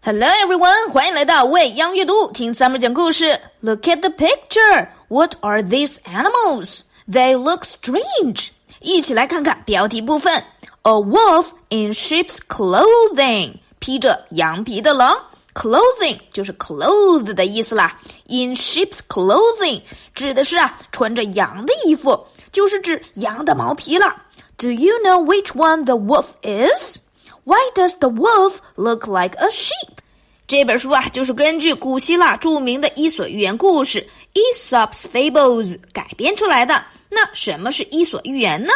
Hello everyone, 欢迎来到未央阅读，听 Summer 讲故事。Look at the picture. What are these animals? They look strange. 一起来看看标题部分。A wolf in sheep's clothing. 披着羊皮的狼。Clothing 就是 clothes 的意思啦。In sheep's clothing 指的是穿着羊的衣服，就是指羊的毛皮啦。Do you know which one the wolf is?Why does the wolf look like a sheep? 这本书就是根据古希腊著名的伊索寓言故事 Aesop's Fables 改编出来的。那什么是伊索寓言呢？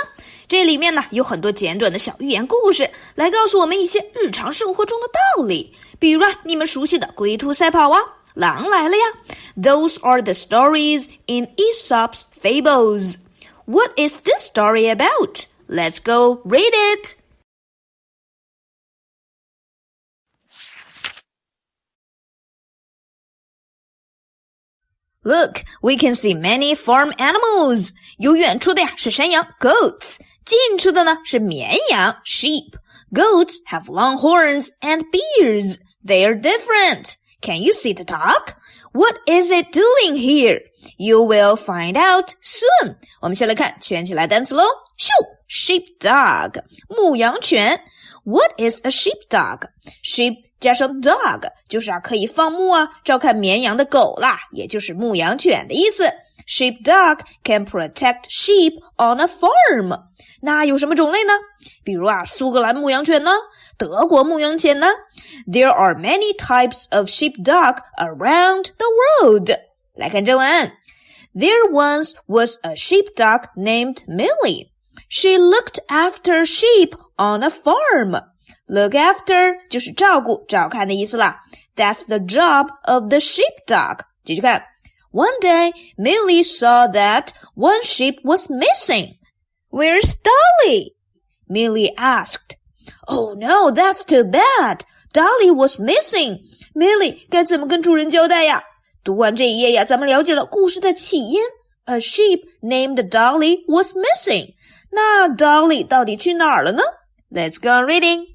这里面有很多简短的小寓言故事，来告诉我们一些日常生活中的道理。比如你们熟悉的龟兔赛跑狼来了呀。Those are the stories in Aesop's Fables. What is this story about? Let's go read it.Look, we can see many farm animals. 有远处的是山羊 goats. 近处的呢是绵羊 sheep. Goats have long horns and beards. They are different. Can you see the dog? What is it doing here? You will find out soon. 我们先来看圈起来单词咯。sheepdog 牧羊犬。What is a sheepdog? Sheep 加上 dog 就是可以放牧照看绵羊的狗啦，也就是牧羊犬的意思。Sheepdog can protect sheep on a farm. 那有什么种类呢？比如苏格兰牧羊犬呢，德国牧羊犬呢。There are many types of sheepdog around the world. 来看正文。There once was a sheepdog named Millie. She looked after sheep on a farm.Look after 就是照顾照看的意思啦。That's the job of the sheepdog. 继续看。One day, Millie saw that one sheep was missing. Where's Dolly? Millie asked. Oh no, that's too bad. Dolly was missing. Millie 该怎么跟主人交代呀？读完这一页咱们了解了故事的起因。A sheep named Dolly was missing. 那 Dolly 到底去哪儿了呢？ Let's go on reading.Look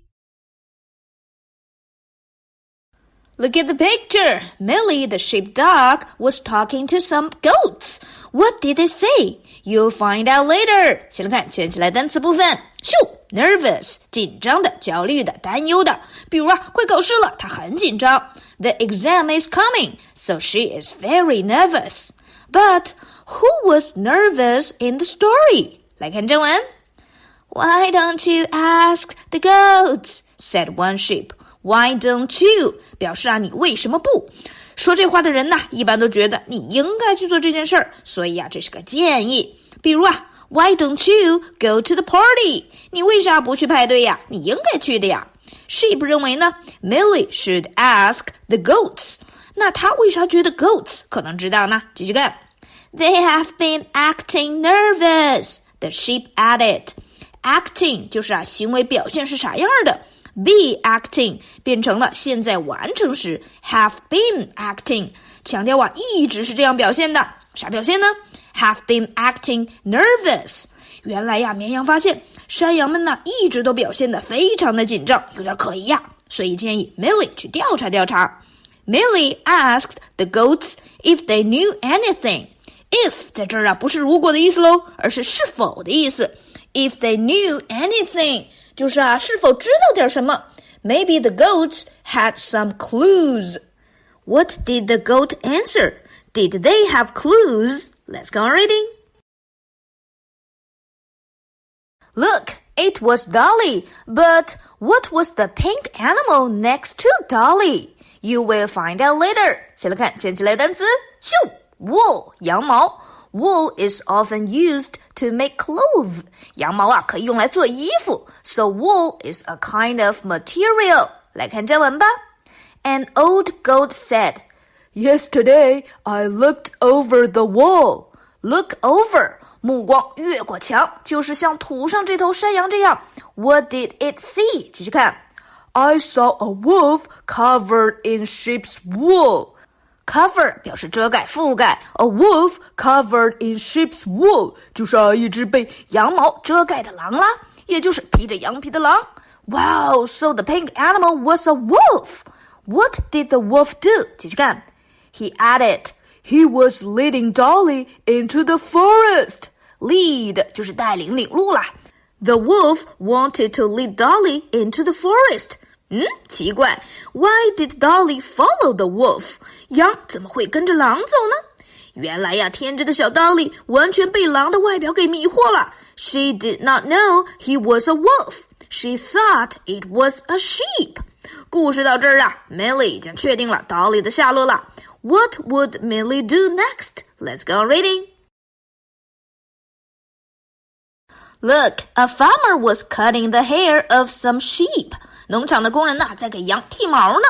at the picture. Millie, the sheepdog, was talking to some goats. What did they say? You'll find out later. 先来看圈起来单词部分。nervous 紧张的、焦虑的、担忧的。比如快考试了，她很紧张。The exam is coming, so she is very nervous. But who was nervous in the story? 来看正文。Why don't you ask the goats? said one sheep.Why don't you? 表示你为什么不？说这话的人一般都觉得你应该去做这件事儿，所以这是个建议。比如Why don't you go to the party? 你为啥不去派对呀？你应该去的呀。Sheep 认为呢 Millie should ask the goats. 那他为啥觉得 goats 可能知道呢？继续看。They have been acting nervous. The sheep added. Acting 就是行为表现是啥样的。Be acting 变成了现在完成时 have been acting 强调一直是这样表现的。啥表现呢？ Have been acting nervous 原来绵羊发现山羊们一直都表现得非常的紧张，有点可疑所以建议 Millie 去调查调查。Millie asked the goats if they knew anything. If 在这儿不是如果的意思咯，而是是否的意思。If they knew anything就是是否知道点什么。Maybe the goats had some clues. What did the goat answer? Did they have clues? Let's go on reading. Look, it was Dolly, but what was the pink animal next to Dolly? You will find out later. 先来看圈起来单词。wool 羊毛。Wool is often used to make clothes. 羊毛可以用来做衣服 So wool is a kind of material. 来看正文吧。An old goat said, Yesterday I looked over the wall. Look over 目光越过墙，就是像图上这头山羊这样。What did it see? 继续看。I saw a wolf covered in sheep's wool.Cover 表示遮盖、覆盖 A wolf covered in sheep's wool 就是一只被羊毛遮盖的狼啦，也就是披着羊皮的狼。Wow, so the pink animal was a wolf. What did the wolf do? 继续看 He added, He was leading Dolly into the forest. Lead 就是带领领路啦。The wolf wanted to lead Dolly into the forest. 奇怪 Why did Dolly follow the wolf? 羊怎么会跟着狼走呢？原来呀，天真的小Dolly完全被狼的外表给迷惑了。She did not know he was a wolf. She thought it was a sheep. 故事到这儿啊 Millie 已经确定了 Dolly 的下落了。What would Millie do next? Let's go on reading. Look, a farmer was cutting the hair of some sheep. 农场的工人呐，在给羊剃毛呢。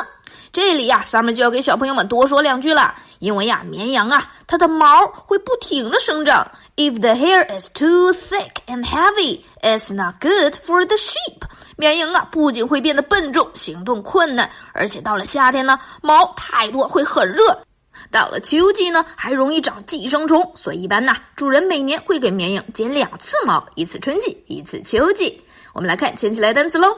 这里呀 Summer 就要给小朋友们多说两句了，因为呀，绵羊啊，它的毛会不停地生长。If the hair is too thick and heavy, it's not good for the sheep. 绵羊啊，不仅会变得笨重，行动困难，而且到了夏天呢，毛太多会很热。到了秋季呢，还容易长寄生虫，所以一般呢，主人每年会给绵羊剪2次毛，一次春季，一次秋季。我们来看牵起来单词喽。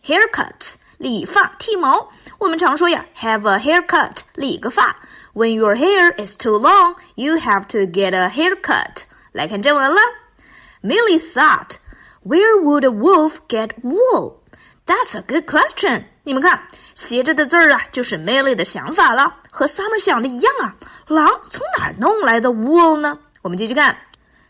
Haircut 理发剃毛，我们常说呀 have a haircut 理个发。When your hair is too long, you have to get a haircut. 来看正文了。Millie thought, where would a wolf get wool? That's a good question. 你们看写着的字儿啊，就是 Millie 的想法了，和 Summer 想的一样啊。狼从哪儿弄来的 wool 呢？我们继续看。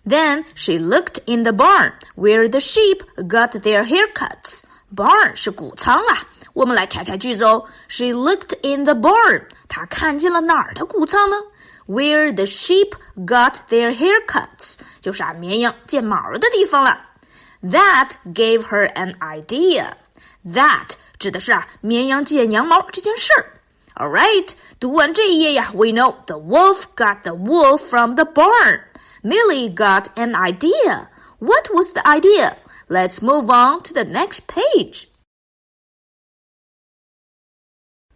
Then she looked in the barn, where the sheep got their haircuts. Barn 是谷仓啊，我们来拆拆句子哦。She looked in the barn. 她看见了哪儿的谷仓呢？ Where the sheep got their haircuts. 就是绵羊剪毛的地方了。That gave her an idea. That 指的是绵羊剪羊毛这件事儿。Alright, 读完这一页呀 we know the wolf got the wool from the barn. Millie got an idea. What was the idea? Let's move on to the next page.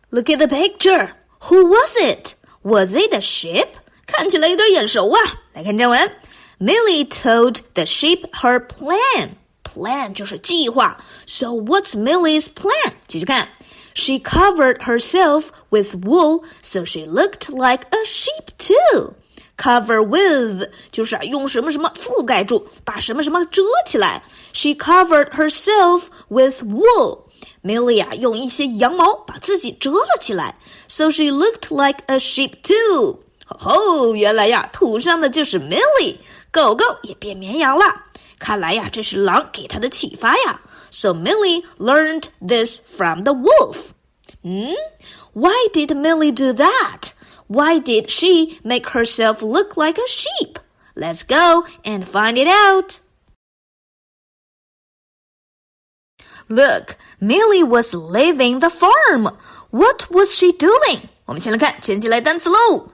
Look at the picture. Who was it? Was it a sheep? 看起来有点眼熟啊。来看正文。Millie told the sheep her plan. Plan 就是计划。So what's Millie's plan? 继续看。She covered herself with wool, so she looked like a sheep too.Cover with 就是用什么什么覆盖住，把什么什么遮起来。She covered herself with wool. Millie 用一些羊毛把自己遮了起来。So she looked like a sheep too. 原来呀，图上的就是 Millie， 狗狗也变绵羊了。看来呀，这是狼给她的启发呀。So Millie learned this from the wolf. Why did Millie do that?Why did she make herself look like a sheep? Let's go and find it out. Look, Millie was leaving the farm. What was she doing? 我们先来看牵起来单词喽。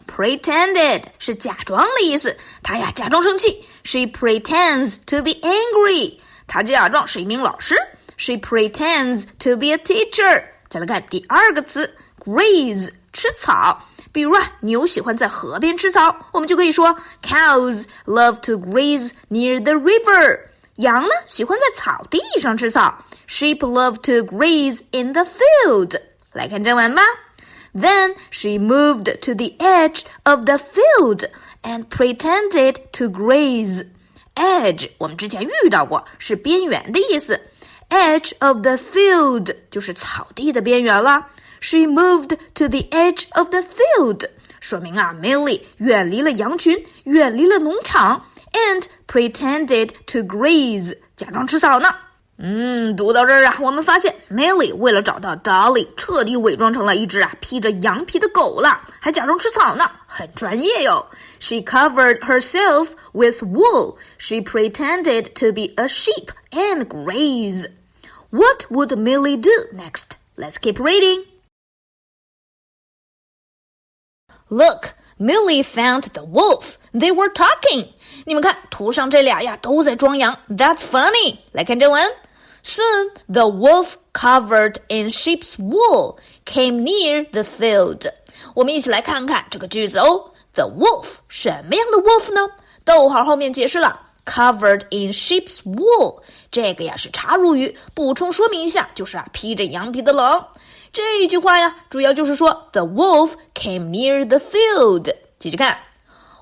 Pretended 是假装的意思，她呀假装生气。She pretends to be angry. 她假装是一名老师。She pretends to be a teacher. 再来看第二个词 graze 吃草。比如牛喜欢在河边吃草，我们就可以说 Cows love to graze near the river. 羊呢喜欢在草地上吃草。Sheep love to graze in the field. 来看正文吧。Then she moved to the edge of the field and pretended to graze. Edge 我们之前遇到过，是边缘的意思。Edge of the field 就是草地的边缘了。She moved to the edge of the field. 说明Millie 远离了羊群，远离了农场 and pretended to graze. 假装吃草呢。读到这儿我们发现 Millie 为了找到 Dolly 彻底伪装成了一只披着羊皮的狗了，还假装吃草呢，很专业哟。She covered herself with wool. She pretended to be a sheep and graze. What would Millie do next? Let's keep reading.Look, Millie found the wolf. They were talking. 你们看，图上这俩呀都在装羊。That's funny. 来看正文。Soon, the wolf covered in sheep's wool came near the field. 我们一起来看看这个句子哦。The wolf 什么样的 wolf 呢？逗号后面解释了 covered in sheep's wool. 这个呀是插入语，补充说明一下，就是披着羊皮的狼。这一句话呀，主要就是说 The wolf came near the field. 继续看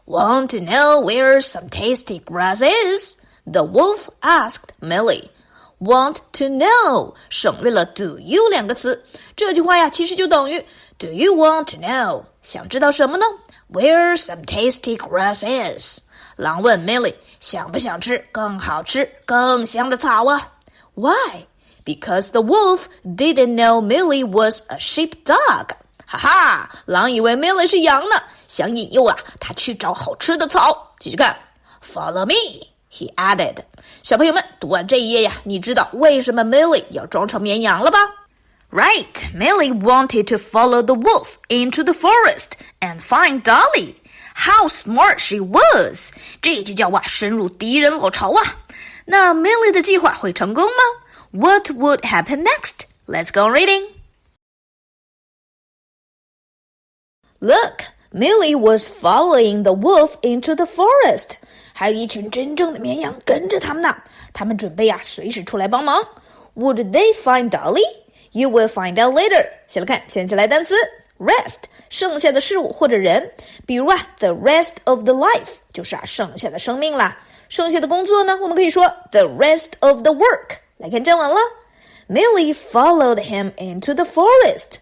Want to know where some tasty grass is? The wolf asked Millie.Want to know 省略了 do you 两个词，这句话呀其实就等于 Do you want to know 想知道什么呢 Where some tasty grass is 狼问 Millie 想不想吃更好吃更香的草啊 Why? Because the wolf didn't know Millie was a sheepdog 哈哈，狼以为 Millie 是羊呢，想引诱啊他去找好吃的草。继续看 Follow me He added. 小朋友们，读完这一页呀，你知道为什么 Millie 要装成绵羊了吧？ Right, Millie wanted to follow the wolf into the forest and find Dolly. How smart she was! 这就叫深入敌人老巢啊。那 Millie 的计划会成功吗？ What would happen next? Let's go reading. Look, Millie was following the wolf into the forest.还有一群真正的绵羊跟着他们呢，他们准备随时出来帮忙。Would they find Dolly? You will find out later. 先来看圈起来单词 rest 剩下的事物或者人，比如the rest of the life 就是剩下的生命啦。剩下的工作呢，我们可以说 the rest of the work. 来看正文了 Millie followed him into the forest.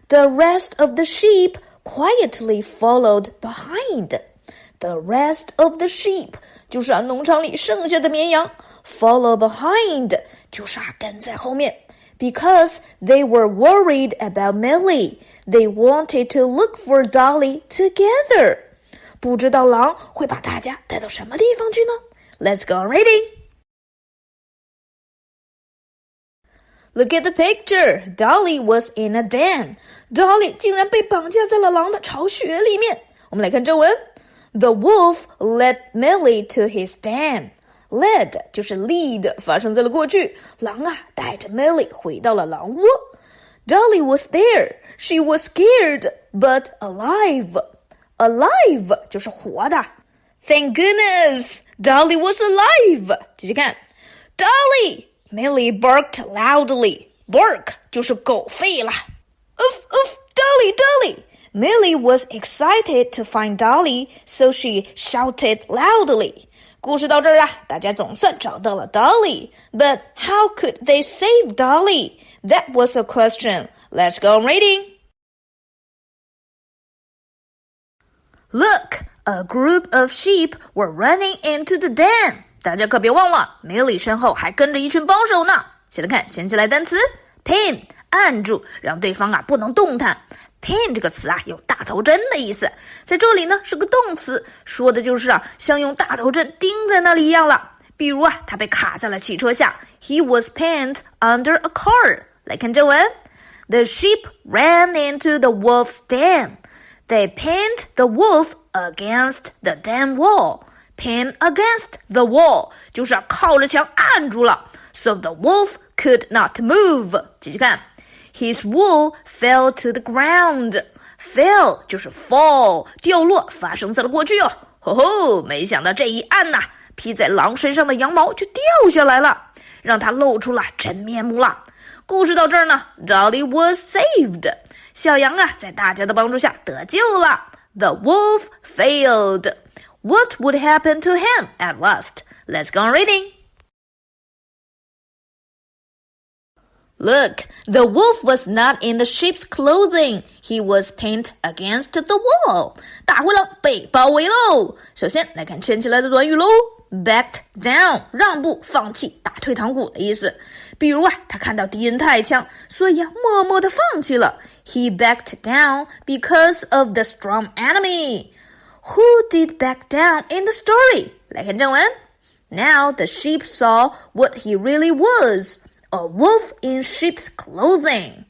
The rest of the sheep quietly followed behind.The rest of the sheep 就是农场里剩下的绵羊 Follow behind 就是跟在后面 Because they were worried about Millie They wanted to look for Dolly together 不知道狼会把大家带到什么地方去呢 Let's go reading Look at the picture. Dolly was in a den. Dolly 竟然被绑架在了狼的巢穴里面我们来看正文The wolf led Millie to his den. Led 就是 lead 发生在了过去狼带着 Millie 回到了狼窝 Dolly was there. She was scared, but alive. Alive 就是活的 Thank goodness, Dolly was alive. 继续看 Dolly! Millie barked loudly. Bark 就是狗吠啦 Oof, oof, Dolly, Dolly!Millie was excited to find Dolly, so she shouted loudly. 故事到这儿大家总算找到了 Dolly. But how could they save Dolly? That was a question. Let's go reading. Look, a group of sheep were running into the den. 大家可别忘了 Millie 身后还跟着一群帮手呢。先来看圈起来单词 Pin 按住让对方不能动弹Pin 这个词有大头针的意思，在这里呢是个动词，说的就是像用大头针钉在那里一样了。比如他被卡在了汽车下 He was pinned under a car. 来看正文 The sheep ran into the wolf's den. They pinned the wolf against the den wall. Pin against the wall 就是靠着墙按住了 So the wolf could not move. 继续看His wool fell to the ground. Fell 就是 fall 掉落发生在了过去没想到这一按披在狼身上的羊毛就掉下来了让它露出了真面目了故事到这儿呢 Dolly was saved 小羊在大家的帮助下得救了 The wolf failed. What would happen to him at last? Let's go on reading. Look, the wolf was not in the sheep's clothing. He was pinned against the wall. 大灰狼被包围喽。首先来看圈起来的短语喽。Backed down 让步放弃打退堂鼓的意思比如他看到敌人太强所以默默地放弃了 He backed down because of the strong enemy. Who did back down in the story? 来看正文 Now the sheep saw what he really was. A wolf in sheep's clothing.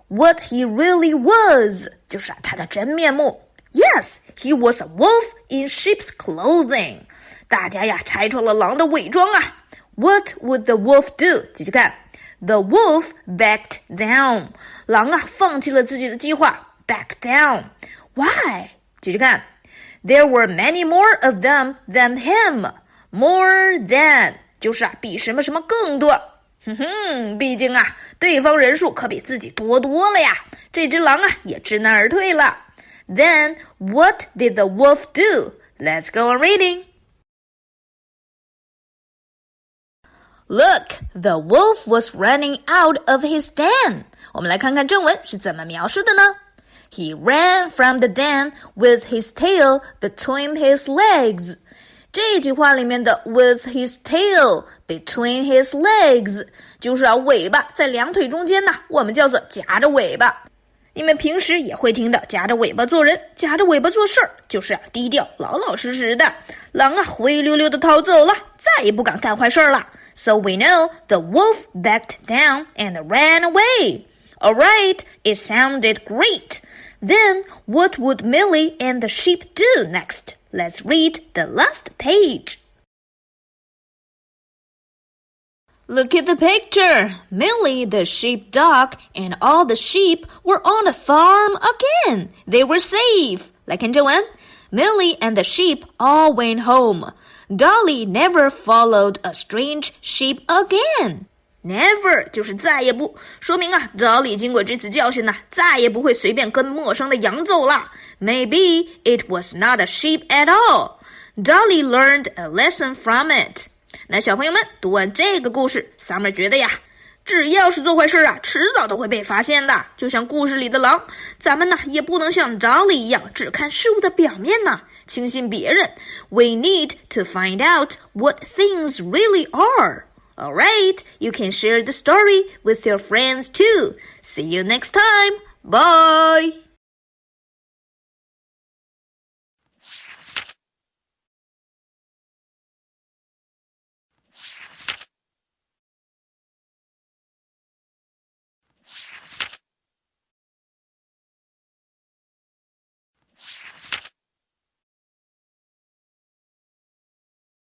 What he really was 就是他的真面目 Yes, he was a wolf in sheep's clothing. 大家拆穿了狼的伪装What would the wolf do? 继续看 The wolf backed down. 狼放弃了自己的计划 Back down. Why? 继续看 There were many more of them than him. More than 就是比什么什么更多毕竟啊，对方人数可比自己多了呀。这只狼啊，也知难而退了。Then, what did the wolf do? Let's go on reading. Look, the wolf was running out of his den. 我们来看看正文是怎么描述的呢？ He ran from the den with his tail between his legs. 这句话里面的 with his tail between his legs 就是尾巴在两腿中间呢，我们叫做夹着尾巴。你们平时也会听到夹着尾巴做人，夹着尾巴做事儿，就是低调老老实实的。狼啊灰溜溜的逃走了，再也不敢干坏事了。So we know the wolf backed down and ran away. All right, it sounded great. Then what would Millie and the sheep do next? Let's read the last page. Look at the picture. Millie, the sheepdog, and all the sheep were on a farm again. They were safe. 来看正文。Millie and the sheep all went home. Dolly never followed a strange sheep again. Never 就是再也不，说明啊，Dolly 经过这次教训呢，再也不会随便跟陌生的羊走了。Maybe it was not a sheep at all. Dolly learned a lesson from it. 那小朋友们读完这个故事 Summer 觉得呀，只要是做坏事啊，迟早都会被发现的。就像故事里的狼，咱们呢也不能像 Dolly 一样只看事物的表面呢，轻信别人。We need to find out what things really are. All right, you can share the story with your friends too. See you next time. Bye.